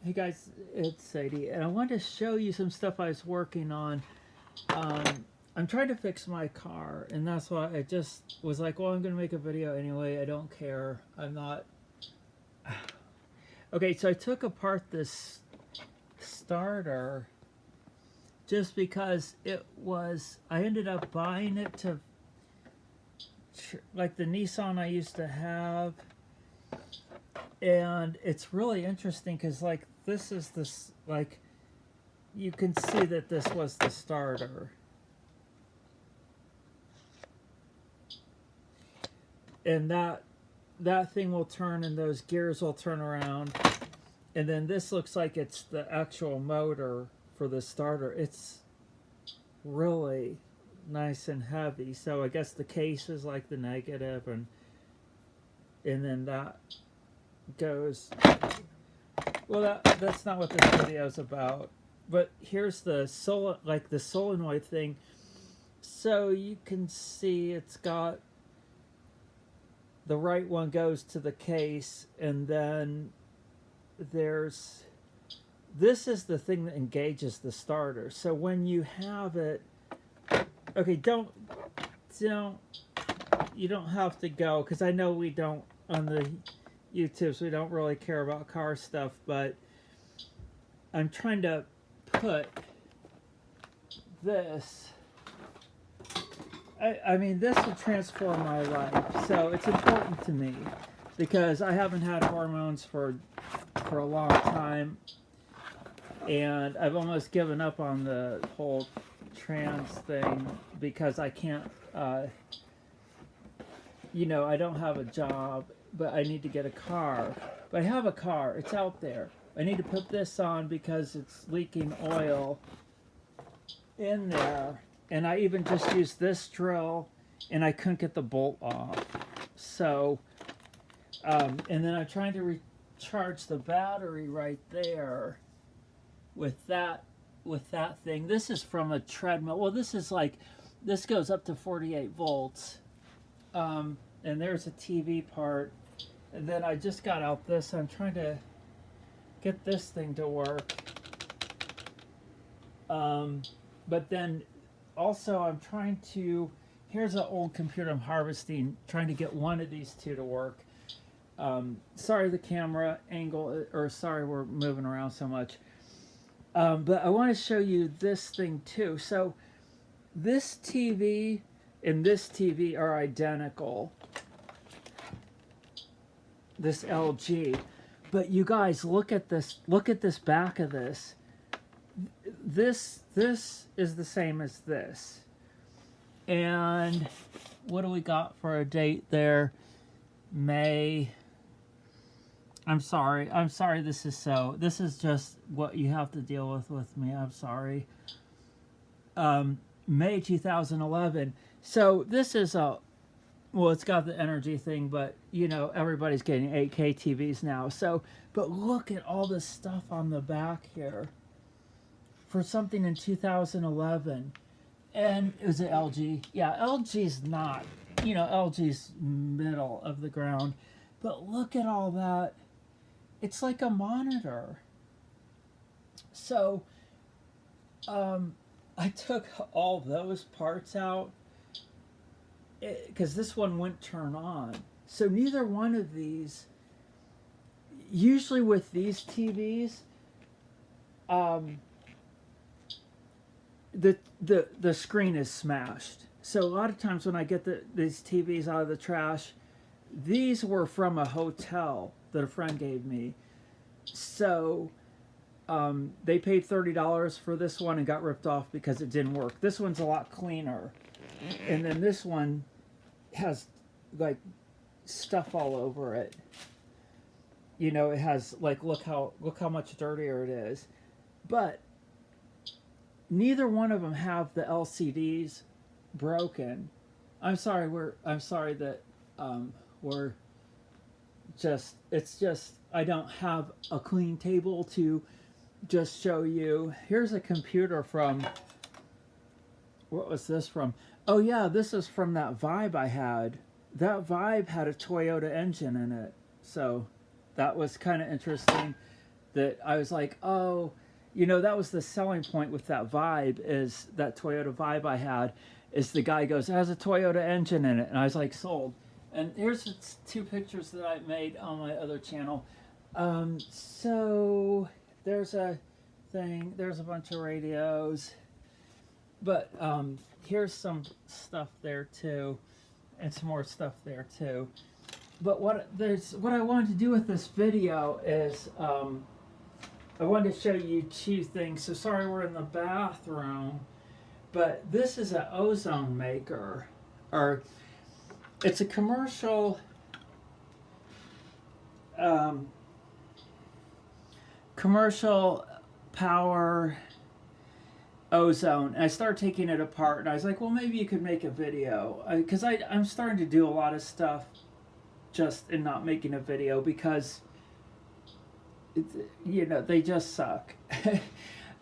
Hey guys, it's Sadie, and I wanted to show you some stuff I was working on. Um, I'm trying to fix my car, and that's why I just was like, well, I'm going to make a video anyway. I don't care. I'm not. Okay, so I took apart this starter just because it was. I ended up buying it to. Like the Nissan I used to have, and it's really interesting because, like, this is this, like, you can see that this was the starter. And that thing will turn and those gears will turn around. And then this looks like it's the actual motor for the starter. It's really nice and heavy. So I guess the case is like the negative, and then that goes. Well, that's not what this video is about. But here's the the solenoid thing. So you can see it's got the right one goes to the case, and then there's this is the thing that engages the starter. So when you have it, okay, don't you don't have to go, because I know we don't on the YouTubes, we don't really care about car stuff, but I'm trying to put this. I mean, this will transform my life, so it's important to me because I haven't had hormones for a long time, and I've almost given up on the whole trans thing because I can't. I don't have a job, but I need to get a car. But I have a car; it's out there. I need to put this on because it's leaking oil in there. And I even just used this drill, and I couldn't get the bolt off. So, and then I'm trying to recharge the battery right there with that thing. This is from a treadmill. Well, this goes up to 48 volts. And there's a TV part. And then I just got out this. I'm trying to get this thing to work. But then also I'm trying to, here's an old computer I'm harvesting, trying to get one of these two to work. Sorry the camera angle, or sorry we're moving around so much. But I want to show you this thing too. So this TV and this TV are identical. This LG. But you guys, look at this back of this. This is the same as this. And what do we got for a date there? May. I'm sorry this is just what you have to deal with me. I'm sorry. May 2011. So this is it's got the energy thing, but everybody's getting 8K TVs now. So, but look at all this stuff on the back here for something in 2011. And is it LG? Yeah, LG's not. LG's middle of the ground. But look at all that. It's like a monitor. So, I took all those parts out because this one wouldn't turn on. So neither one of these, usually with these TVs, the screen is smashed. So a lot of times when I get these TVs out of the trash, these were from a hotel that a friend gave me. So they paid $30 for this one and got ripped off because it didn't work. This one's a lot cleaner. And then this one has like stuff all over it. It has like look how much dirtier it is. But neither one of them have the LCDs broken. I'm sorry that we're it's just I don't have a clean table to just show you. Here's a computer from, what was this from? Oh yeah, this is from that Vibe I had. That Vibe had a Toyota engine in it. So that was kind of interesting. that I was like, oh, that was the selling point with that Vibe, is that Toyota Vibe I had, is the guy goes, it has a Toyota engine in it. And I was like, sold. And here's two pictures that I made on my other channel. So there's a thing, there's a bunch of radios, but here's some stuff there too, and some more stuff there too. But what I wanted to do with this video is I wanted to show you two things. So sorry, we're in the bathroom, but this is an ozone maker, or it's a commercial commercial power ozone. And I started taking it apart, and I was like, well, maybe you could make a video, because I'm starting to do a lot of stuff just in not making a video because they just suck.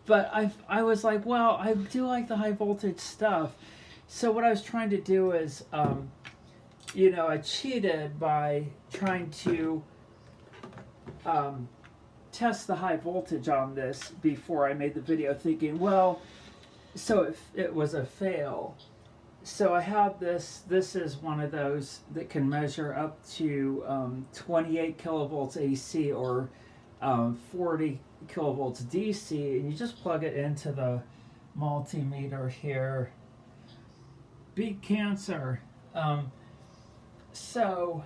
But I was like, well, I do like the high voltage stuff. So what I was trying to do is I cheated by trying to test the high voltage on this before I made the video, thinking, well, so it was a fail. So I have this. This is one of those that can measure up to 28 kilovolts AC or 40 kilovolts DC, and you just plug it into the multimeter here. Beat cancer. So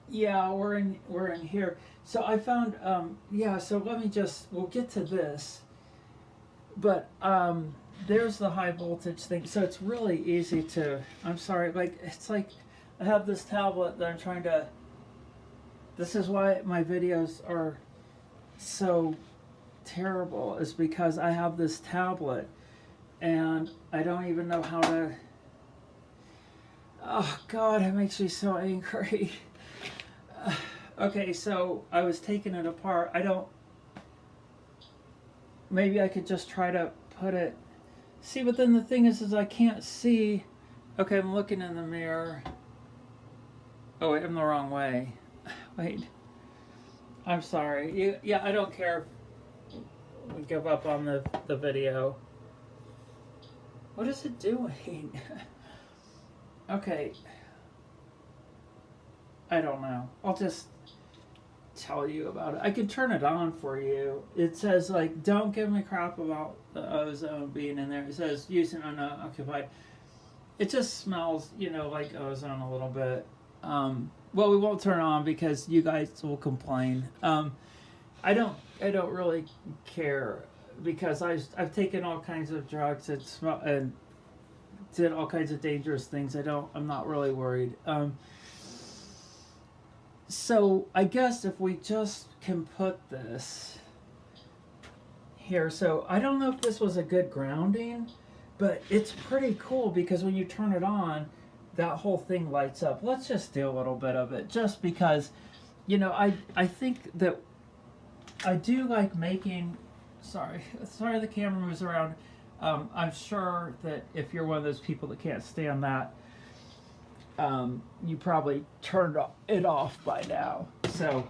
yeah, we're in here. So I found so we'll get to this, but there's the high voltage thing. So it's really easy to, I'm sorry, it's like I have this tablet that I'm trying to, this is why my videos are so terrible, is because I have this tablet and I don't even know how to, oh God, it makes me so angry. Okay, so I was taking it apart. Maybe I could just try to put it, see, but then the thing is I can't see. Okay, I'm looking in the mirror. Oh wait, I'm the wrong way. Wait, I'm sorry. Yeah, I don't care if we give up on the video. What is it doing? Okay, I don't know. I'll just tell you about it. I can turn it on for you. It says, like, don't give me crap about the ozone being in there. It says using unoccupied. It just smells, like ozone a little bit. Well, we won't turn it on because you guys will complain. I don't really care, because I've taken all kinds of drugs and did all kinds of dangerous things. I'm not really worried. So I guess if we just can put this here, so I don't know if this was a good grounding, but it's pretty cool because when you turn it on, that whole thing lights up. Let's just do a little bit of it, just because, I think that I do like making, sorry the camera moves around. I'm sure that if you're one of those people that can't stand that, you probably turned it off by now. So,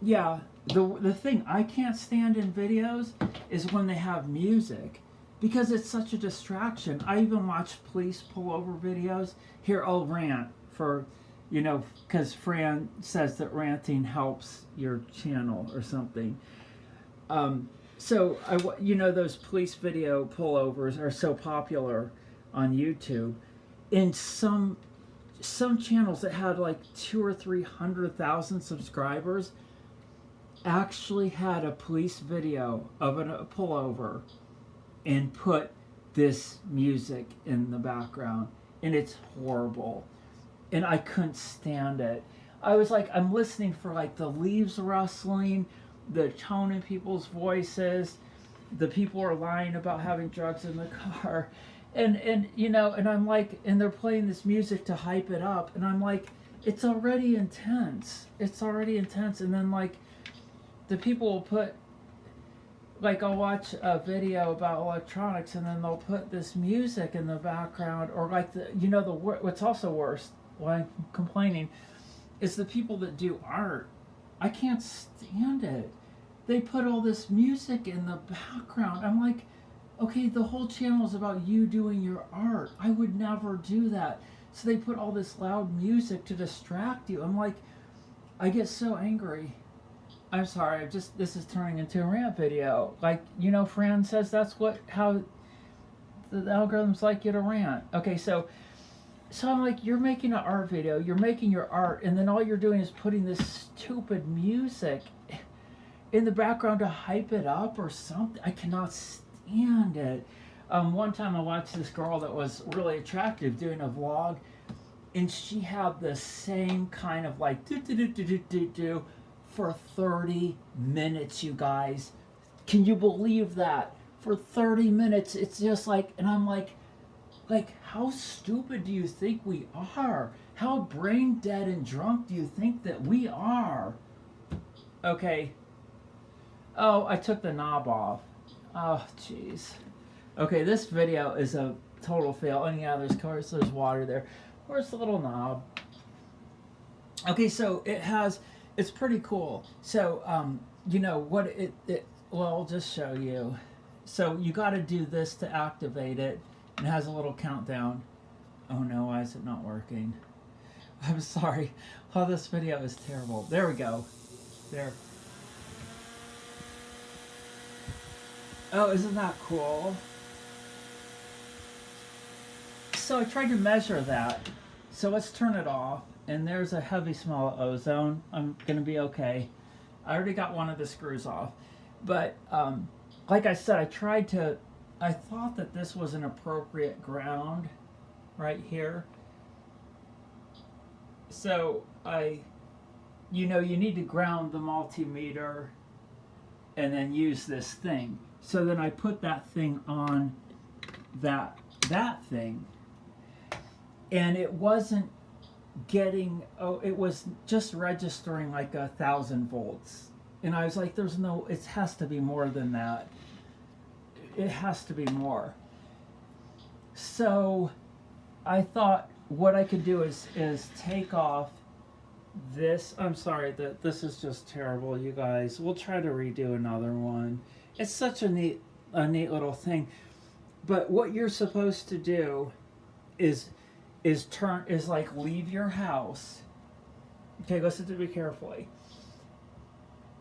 yeah, the thing I can't stand in videos is when they have music, because it's such a distraction. I even watch police pullover videos. Here, I'll rant for, because Fran says that ranting helps your channel or something. So, those police video pullovers are so popular on YouTube. In some channels that had like 200,000 or 300,000 subscribers actually had a police video of a pullover and put this music in the background, and it's horrible, and I couldn't stand it. I was like, I'm listening for like the leaves rustling, the tone in people's voices, the people are lying about having drugs in the car. And I'm like, and they're playing this music to hype it up, and I'm like, it's already intense. And then like, the people will put, like, I'll watch a video about electronics, and then they'll put this music in the background, or like what's also worse, why I'm complaining, is the people that do art. I can't stand it. They put all this music in the background. I'm like, okay, the whole channel is about you doing your art. I would never do that. So they put all this loud music to distract you. I'm like, I get so angry. I'm sorry, this is turning into a rant video. Like, Fran says that's how the algorithms like you to rant. Okay, so I'm like, you're making an art video, you're making your art, and then all you're doing is putting this stupid music in the background to hype it up or something. I cannot stand it. One time I watched this girl that was really attractive doing a vlog, and she had the same kind of like do for 30 minutes, you guys. Can you believe that? For 30 minutes, it's just like, and I'm like, how stupid do you think we are? How brain dead and drunk do you think that we are? Okay. Oh, I took the knob off. Oh, jeez. Okay, this video is a total fail. And yeah, there's water there. Where's the little knob? Okay, so it's pretty cool. So, well, I'll just show you. So you got to do this to activate it. It has a little countdown. Oh no, why is it not working? I'm sorry. Oh, this video is terrible. There we go. There. Oh, isn't that cool? So I tried to measure that. So let's turn it off. And there's a heavy smell of ozone. I'm going to be okay. I already got one of the screws off. But like I said, I thought that this was an appropriate ground right here. So you need to ground the multimeter and then use this thing. So then I put that thing on that thing, and it wasn't getting, it was just registering like 1,000 volts. And I was like, it has to be more than that. It has to be more. So I thought what I could do is take off this. I'm sorry that this is just terrible, you guys. We'll try to redo another one. It's such a neat little thing. But what you're supposed to do is like leave your house. Okay, listen to me carefully.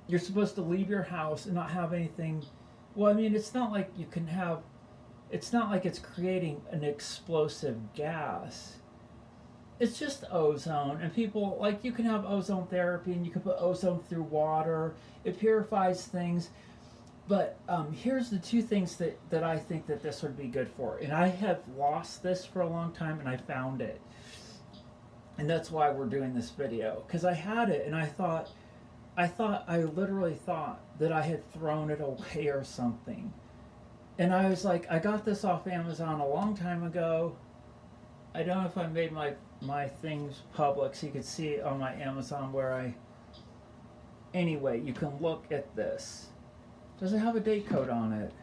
You're supposed to leave your house and not have anything. Well, I mean, it's not like it's not like it's creating an explosive gas. It's just ozone, and people, like, you can have ozone therapy, and you can put ozone through water. It purifies things. But here's the two things that I think that this would be good for. And I have lost this for a long time, and I found it. And that's why we're doing this video. Because I had it, and I literally thought that I had thrown it away or something. And I was like, I got this off Amazon a long time ago. I don't know if I made my things public so you could see it on my Amazon anyway, you can look at this. Does it have a date code on it?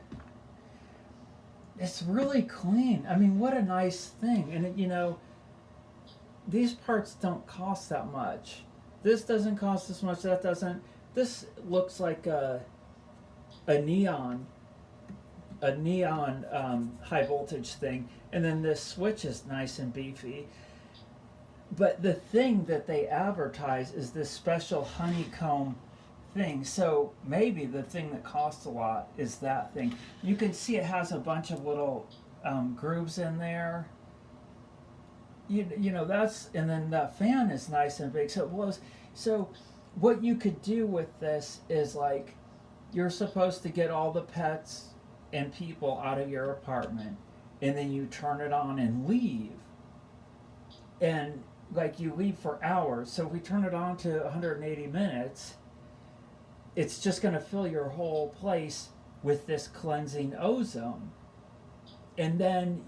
It's really clean. I mean, what a nice thing. And these parts don't cost that much. This doesn't cost as much, that doesn't. This looks like a neon high voltage thing, and then this switch is nice and beefy. But the thing that they advertise is this special honeycomb thing. So maybe the thing that costs a lot is that thing. You can see it has a bunch of little grooves in there. That's, and then that fan is nice and big, so it blows. So what you could do with this is, like, you're supposed to get all the pets and people out of your apartment, and then you turn it on and leave. And like, you leave for hours. So if we turn it on to 180 minutes, it's just going to fill your whole place with this cleansing ozone. And then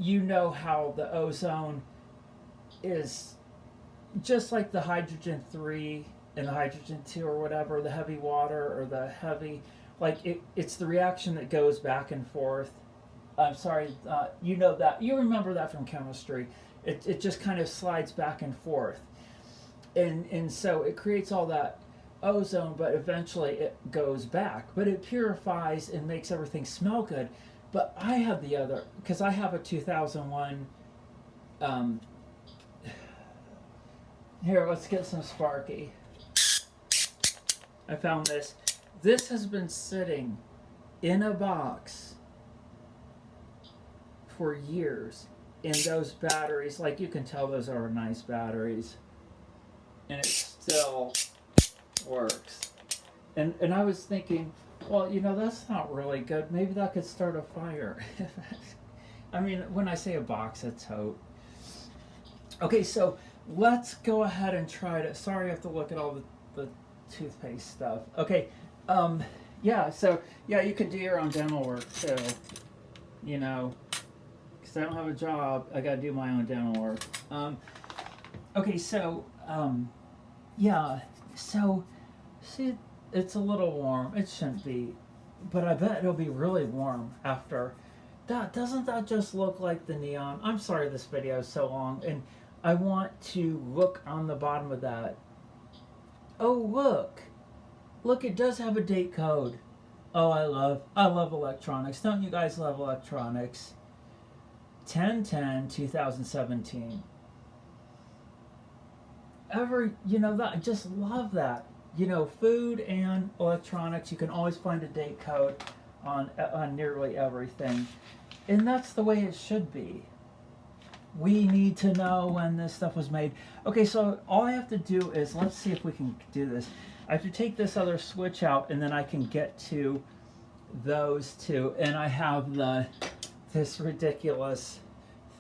how the ozone is just like the hydrogen 3 and the hydrogen 2 or whatever, the heavy water or the heavy, like, it's the reaction that goes back and forth. I'm sorry, that. You remember that from chemistry. It just kind of slides back and forth. And so it creates all that ozone, but eventually it goes back. But it purifies and makes everything smell good. But I have the other, because I have a 2001. Um, Here, let's get some Sparky. I found this. This has been sitting in a box for years. And those batteries, like you can tell those are nice batteries. And it still works. And I was thinking, well, you know, that's not really good. Maybe that could start a fire. I mean, when I say a box, it's hope. Okay, so let's go ahead and try to. Sorry, I have to look at all the toothpaste stuff. Okay, yeah, so, yeah, you could do your own dental work, too. You know, because I don't have a job, I gotta do my own dental work. Okay, so, yeah, so, see, it's a little warm. It shouldn't be, but I bet it'll be really warm after. Doesn't that just look like the neon? I'm sorry this video is so long, and I want to look on the bottom of that. Oh, look. Look, it does have a date code. Oh, I love electronics. Don't you guys love electronics? 10/10/2017. You know, that I just love that. You know, food and electronics, you can always find a date code on nearly everything. And that's the way it should be. We need to know when this stuff was made. Okay, so all I have to do is, let's see if we can do this. I have to take this other switch out, and then I can get to those two. And I have this ridiculous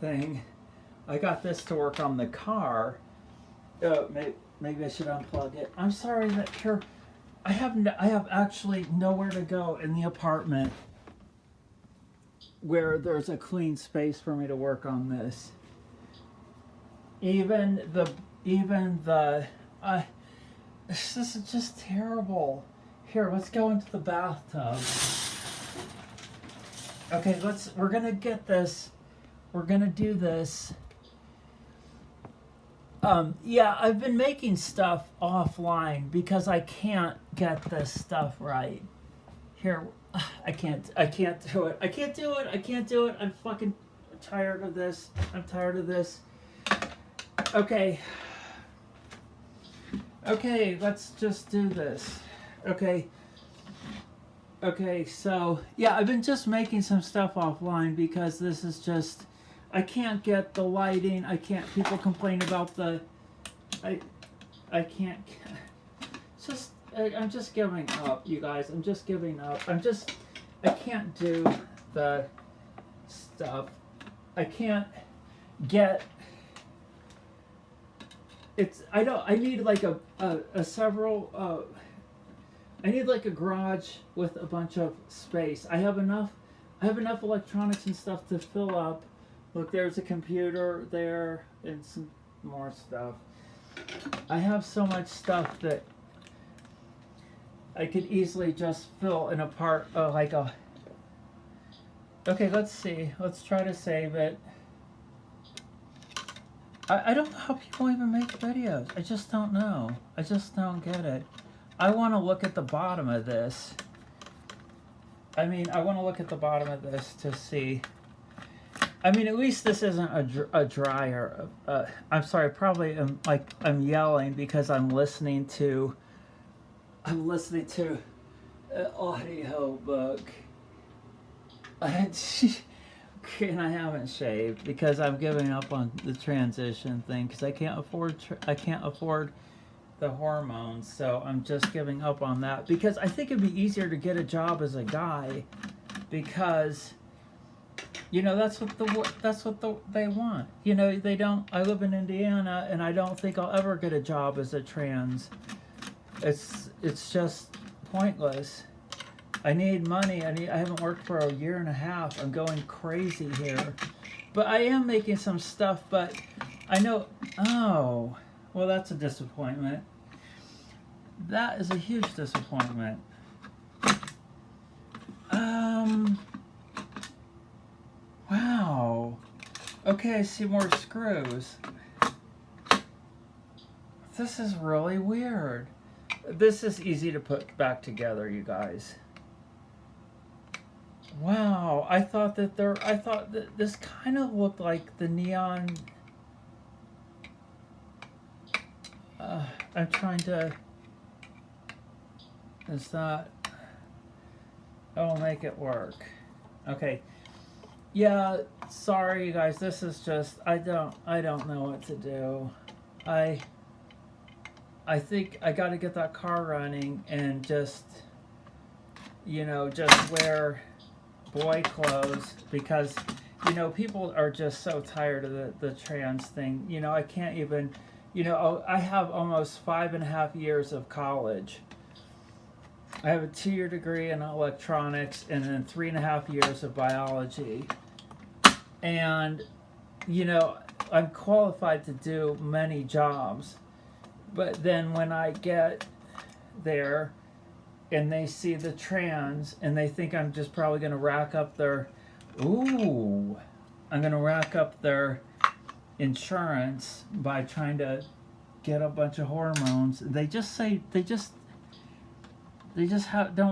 thing. I got this to work on the car. Maybe I should unplug it. I'm sorry that here, I have actually nowhere to go in the apartment where there's a clean space for me to work on this. Even the this is just terrible. Here, let's go into the bathtub. Okay, we're gonna get this. We're gonna do this. Yeah, I've been making stuff offline because I can't get this stuff right. Here, I can't do it. I can't do it. I'm fucking tired of this. Okay. Okay, let's just do this. Okay, so, yeah, I've been just making some stuff offline because this is just, I can't get the lighting, people complain about I'm just giving up, you guys, I'm just giving up. I can't do the stuff. I can't get, I need like I need like a garage with a bunch of space. I have enough electronics and stuff to fill up. Look, there's a computer there and some more stuff. I have so much stuff that I could easily just fill in a part, okay, let's see. Let's try to save it. I don't know how people even make videos. I just don't know. I just don't get it. I want to look at the bottom of this. I want to look at the bottom of this to see. At least this isn't a dryer. I'm sorry, probably I'm yelling because I'm listening to an audio book. And I haven't shaved because I'm giving up on the transition thing because I can't afford the hormones, so I'm just giving up on that because I think it'd be easier to get a job as a guy because that's what they want. They don't. I live in Indiana and I don't think I'll ever get a job as a trans. It's just pointless. I need money. I haven't worked for a year and a half. I'm going crazy here. But I am making some stuff, but I know... Oh, well, that's a disappointment. That is a huge disappointment. Wow. Okay, I see more screws. This is really weird. This is easy to put back together, you guys. Wow, I thought that this kind of looked like the neon. I'm trying to. Is that? I'll make it work. Okay. Yeah, sorry you guys. This is just I don't know what to do. I think I got to get that car running and just just wear boy clothes because people are just so tired of the trans thing. I can't even I have almost 5.5 years of college. I have a 2-year degree in electronics and then 3.5 years of biology. And, I'm qualified to do many jobs. But then when I get there and they see the trans and they think I'm just probably going to rack up their, I'm going to rack up their insurance by trying to get a bunch of hormones. They just don't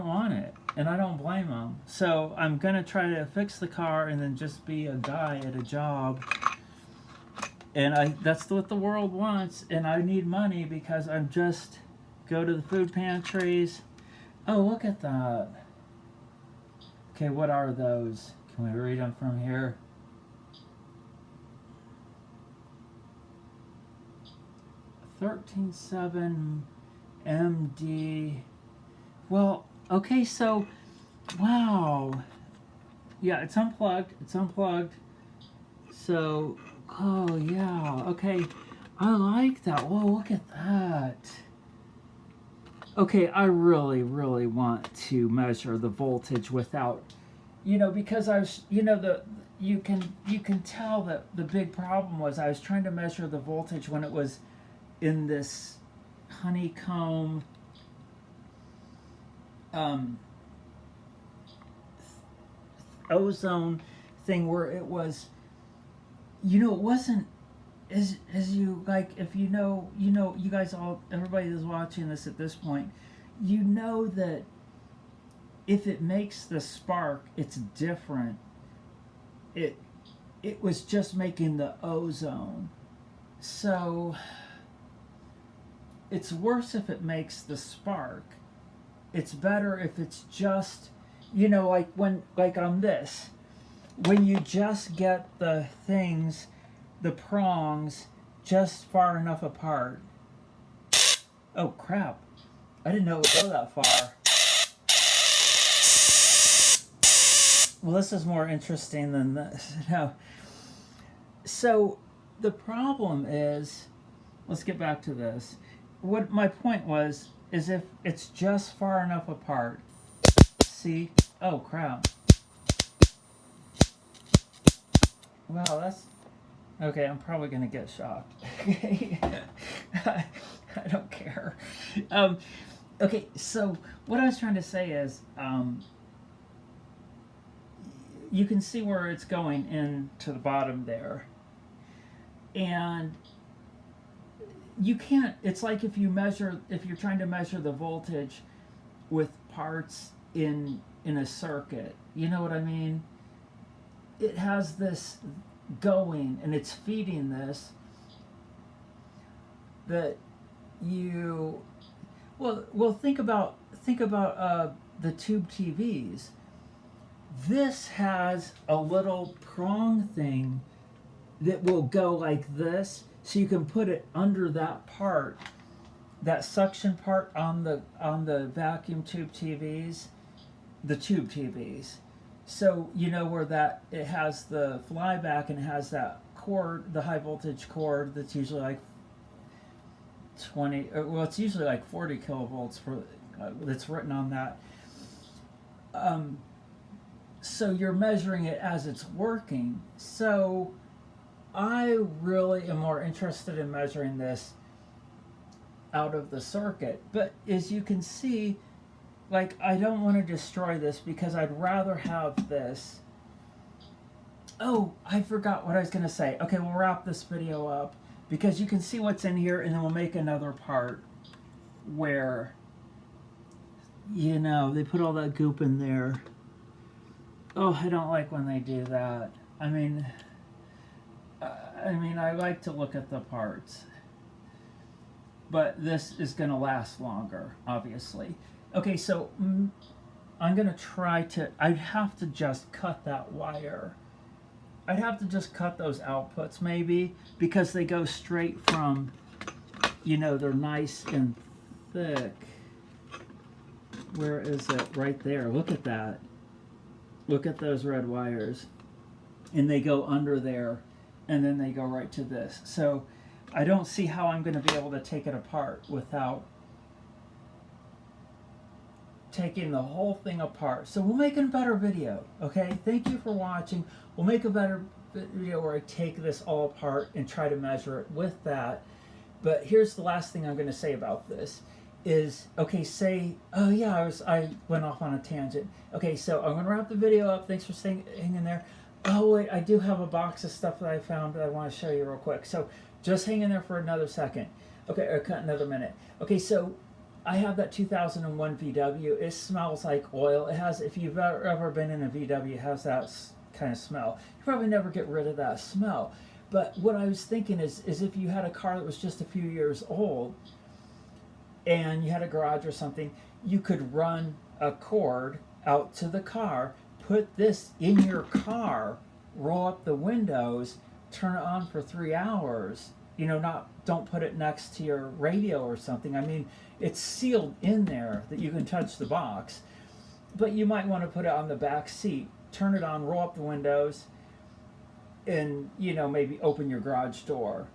want it, and I don't blame them. So I'm gonna try to fix the car and then just be a guy at a job. And that's what the world wants, and I need money because I'm just go to the food pantries. Oh, look at that. Okay, what are those? Can we read them from here? $13.7 MD. Well, okay, so, wow. Yeah, it's unplugged. It's unplugged. So, oh, yeah. Okay, I like that. Whoa, look at that. Okay, I really, really want to measure the voltage without, because I was, you can tell that the big problem was I was trying to measure the voltage when it was in this honeycomb ozone thing where it was, it wasn't as you like, if you guys all, everybody that's watching this at this point, that if it makes the spark, it's different. It was just making the ozone. So it's worse if it makes the spark. It's better if it's just, like on this, when you just get the things, the prongs, just far enough apart. Oh crap, I didn't know it would go that far. Well, this is more interesting than this. So the problem is, let's get back to this. What my point was is if it's just far enough apart. See? Oh crap. Wow, that's okay. I'm probably gonna get shocked. I don't care. Okay, so what I was trying to say is, you can see where it's going into the bottom there, and you can't. It's like if you're trying to measure the voltage with parts in a circuit. You know what I mean? It has this going and it's feeding this that you think about the tube TVs. This has a little prong thing that will go like this, so you can put it under that part, that suction part on the vacuum tube TVs, the tube TVs. So where that it has the flyback and it has that cord, the high voltage cord that's usually like 20. Well, it's usually like 40 kilovolts for that's written on that. So you're measuring it as it's working. So I really am more interested in measuring this out of the circuit. But as you can see, like, I don't want to destroy this because I'd rather have this. Oh, I forgot what I was going to say. Okay, we'll wrap this video up because you can see what's in here, and then we'll make another part where you know, they put all that goop in there. Oh, I don't like when they do that. I like to look at the parts, but this is going to last longer, obviously. Okay, so I'm going to try to, I'd have to just cut that wire. I'd have to just cut those outputs maybe, because they go straight from, you know, they're nice and thick. Where is it? Right there. Look at that. Look at those red wires. And they go under there, and then they go right to this. So I don't see how I'm going to be able to take it apart without taking the whole thing apart. So we'll make a better video, okay? Thank you for watching. We'll make a better video where I take this all apart and try to measure it with that. But here's the last thing I'm going to say about this is, okay, say, oh yeah, I went off on a tangent. Okay, so I'm going to wrap the video up. Thanks for hanging there. Oh wait, I do have a box of stuff that I found that I want to show you real quick. So just hang in there for another second. Okay, or another minute. Okay, so I have that 2001 VW. It smells like oil. It has, if you've ever been in a VW, it has that kind of smell. You probably never get rid of that smell. But what I was thinking is if you had a car that was just a few years old and you had a garage or something, you could run a cord out to the car, put this in your car, roll up the windows, turn it on for 3 hours. You know, don't put it next to your radio or something. I mean, it's sealed in there that you can touch the box. But you might want to put it on the back seat, turn it on, roll up the windows, and, you know, maybe open your garage door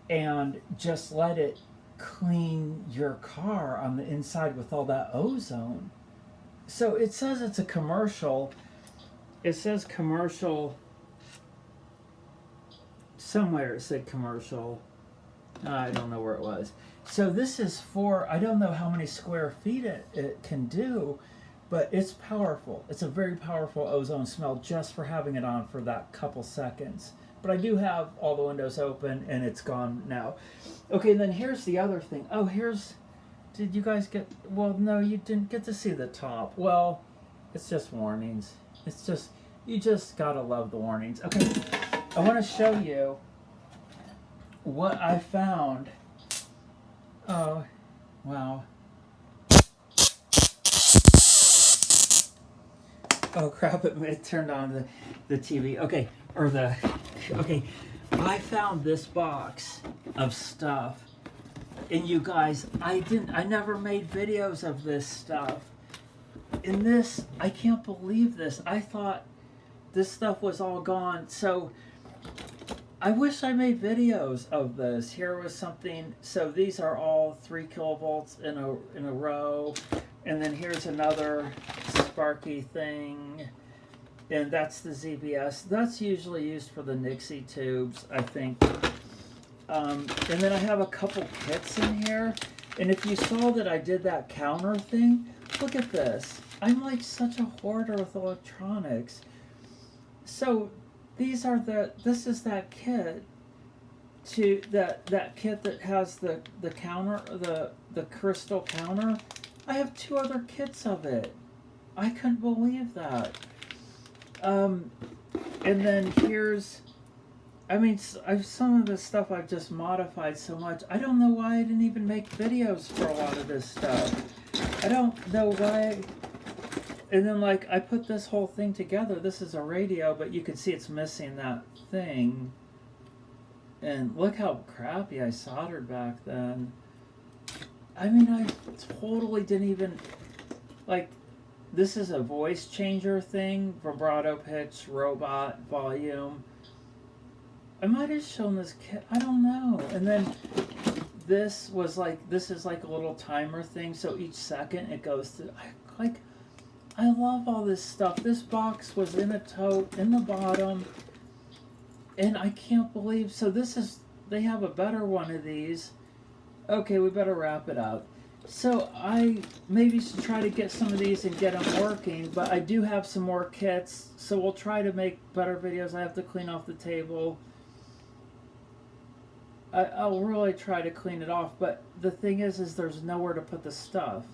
and just let it clean your car on the inside with all that ozone. So it says it's a commercial. It says commercial. Somewhere it said commercial. I don't know where it was. So this is for, I don't know how many square feet it can do, but it's powerful. It's a very powerful ozone smell just for having it on for that couple seconds. But I do have all the windows open and it's gone now. Okay, then here's the other thing. Oh, did you guys get, well, no, you didn't get to see the top. Well, it's just warnings. It's just, you just gotta love the warnings. Okay, I want to show you what I found. Oh, wow. Oh crap, it turned on the TV. Okay, okay, I found this box of stuff. And you guys, I never made videos of this stuff. And this, I can't believe this. I thought this stuff was all gone. So I wish I made videos of this. Here was something. So these are all 3 kilovolts in a row. And then here's another Sparky thing. And that's the ZBS. That's usually used for the Nixie tubes, I think. And then I have a couple kits in here. And if you saw that I did that counter thing, look at this. I'm like such a hoarder with electronics. So these are this is that kit that kit that has the counter, the crystal counter. I have 2 other kits of it. I couldn't believe that. And then here's, I mean, some of this stuff I've just modified so much. I don't know why I didn't even make videos for a lot of this stuff. I don't know why. And then, like, I put this whole thing together. This is a radio, but you can see it's missing that thing. And look how crappy I soldered back then. I mean, I totally didn't even, like, this is a voice changer thing. Vibrato, pitch, robot, volume. I might have shown this kit. I don't know. And then this was like, this is like a little timer thing. So each second it goes to, I love all this stuff. This box was in a tote in the bottom. And I can't believe, so this is, they have a better one of these. Okay, we better wrap it up. So I maybe should try to get some of these and get them working, but I do have some more kits, so we'll try to make better videos. I have to clean off the table. I'll really try to clean it off, but the thing is there's nowhere to put the stuff.